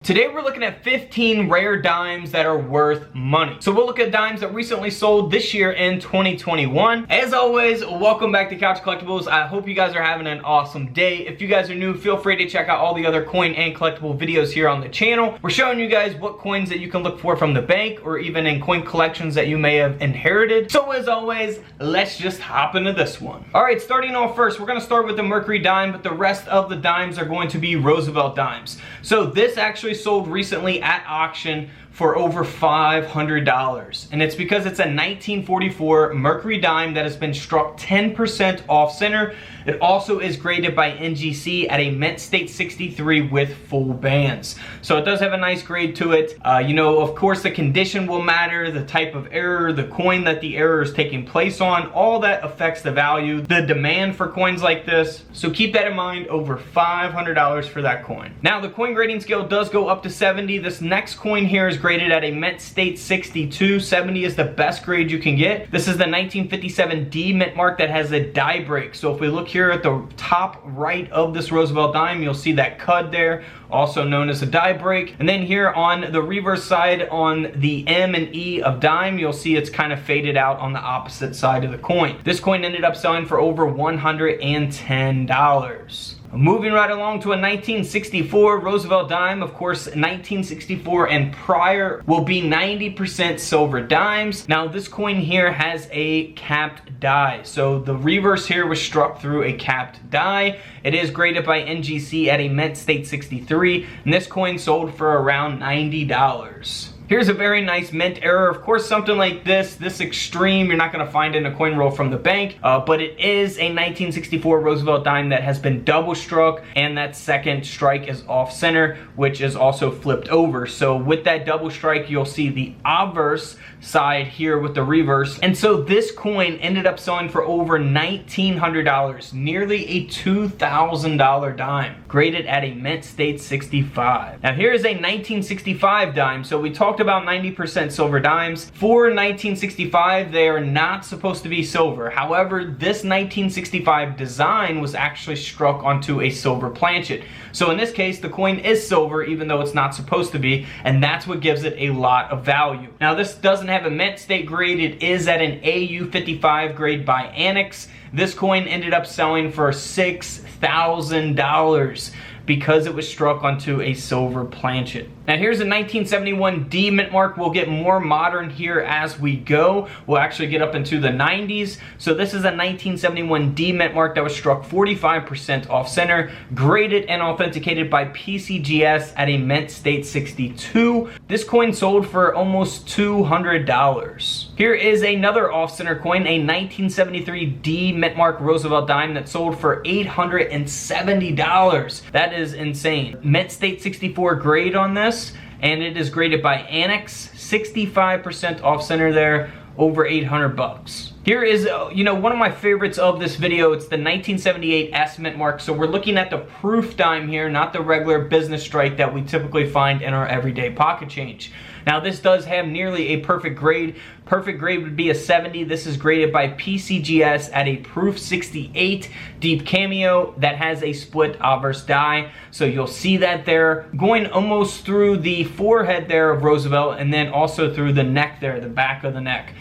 Today we're looking at 15 rare dimes that are worth money. So we'll look at dimes that recently sold this year in 2021. As always, welcome back to Couch Collectibles. I hope you guys are having an awesome day. If you guys are new, feel free to check out all the other coin and collectible videos here on the channel. We're showing you guys what coins that you can look for from the bank or even in coin collections that you may have inherited. So as always, let's just hop into this one. Alright, starting off first, we're going to start with the Mercury Dime, but the rest of the dimes are going to be Roosevelt Dimes. So this actually sold recently at auction for over $500, and it's because it's a 1944 Mercury Dime that has been struck 10% off center. It also is graded by NGC at a mint state 63 with full bands, so it does have a nice grade to it. You know, of course the condition will matter, the type of error, the coin that the error is taking place on, all that affects the value, the demand for coins like this, so keep that in mind. Over $500 for that coin. Now the coin grading scale does go up to 70. This next coin here is graded at a mint state 62. 70 is the best grade you can get. This is the 1957 D mint mark that has a die break. So if we look here at the top right of this Roosevelt Dime, you'll see that cud there, also known as a die break. And then here on the reverse side on the M and E of dime, you'll see it's kind of faded out on the opposite side of the coin. This coin ended up selling for over $110. Moving right along to a 1964 Roosevelt Dime. Of course, 1964 and prior will be 90% silver dimes. Now this coin here has a capped die. So the reverse here was struck through a capped die. It is graded by NGC at a mint state 63, and this coin sold for around $90. Here's a very nice mint error. Of course, something like this extreme, you're not going to find in a coin roll from the bank, but it is a 1964 Roosevelt Dime that has been double struck, and that second strike is off center, which is also flipped over. So with that double strike, you'll see the obverse side here with the reverse. And so this coin ended up selling for over $1,900, nearly a $2,000 dime, graded at a mint state 65. Now here is a 1965 dime. So we talked about 90% silver dimes. For 1965, they are not supposed to be silver. However, this 1965 design was actually struck onto a silver planchet. So in this case, the coin is silver even though it's not supposed to be, and that's what gives it a lot of value. Now this doesn't have a mint state grade. It is at an AU 55 grade by Annex. This coin ended up selling for $6,000 because it was struck onto a silver planchet. Now here's a 1971 D mint mark. We'll get more modern here as we go. We'll actually get up into the 90s. So this is a 1971 D mint mark that was struck 45% off center, graded and authenticated by PCGS at a mint state 62. This coin sold for almost $200. Here is another off center coin, a 1973 D mint mark Roosevelt Dime that sold for $870. That is insane. Mint state 64 grade on this, and it is graded by Annex, 65% off center there, over 800 bucks. Here is, you know, one of my favorites of this video. It's the 1978 S mint mark. So we're looking at the proof dime here, not the regular business strike that we typically find in our everyday pocket change. Now this does have nearly a perfect grade. Perfect grade would be a 70. This is graded by PCGS at a proof 68 deep cameo that has a split obverse die. So you'll see that there, going almost through the forehead there of Roosevelt, and then also through the neck there, the back of the neck.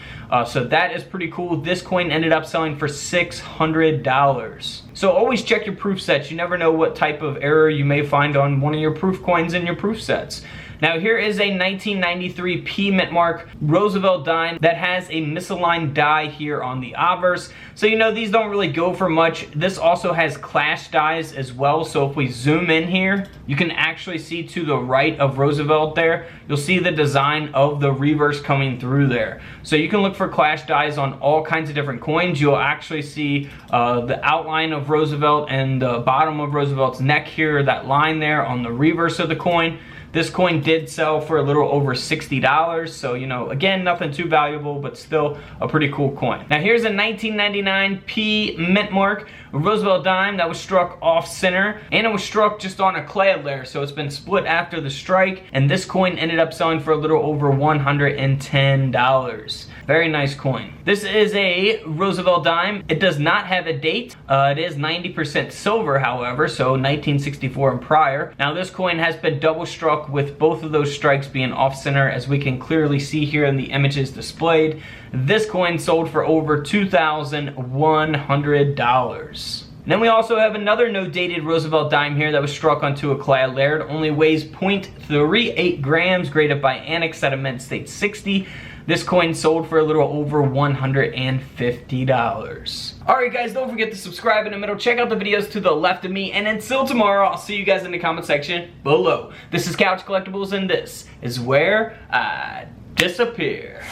So that is pretty cool. This coin ended up selling for $600. So always check your proof sets. You never know what type of error you may find on one of your proof coins in your proof sets. Now here is a 1993 P mint mark Roosevelt Dime that has a misaligned die here on the obverse. So you know, these don't really go for much. This also has clash dies as well. So if we zoom in here, you can actually see to the right of Roosevelt there, you'll see the design of the reverse coming through there. So you can look for clash dies on all kinds of different coins. You'll actually see the outline of Roosevelt and the bottom of Roosevelt's neck here, that line there on the reverse of the coin. This coin did sell for a little over $60, so you know, again, nothing too valuable, but still a pretty cool coin. Now here's a 1999 P mint mark Roosevelt Dime that was struck off center, and it was struck just on a clad layer, so it's been split after the strike, and this coin ended up selling for a little over $110. Very nice coin. This is a Roosevelt Dime. It does not have a date. It is 90% silver, however, so 1964 and prior. Now this coin has been double struck struck with both of those strikes being off center, as we can clearly see here in the images displayed. This coin sold for over $2,100. Then we also have another no-dated Roosevelt Dime here that was struck onto a clad laird. Only weighs 0.38 grams, graded by Annex at a Mint State 60. This coin sold for a little over $150. Alright guys, don't forget to subscribe in the middle. Check out the videos to the left of me. And until tomorrow, I'll see you guys in the comment section below. This is Couch Collectibles, and this is where I disappear.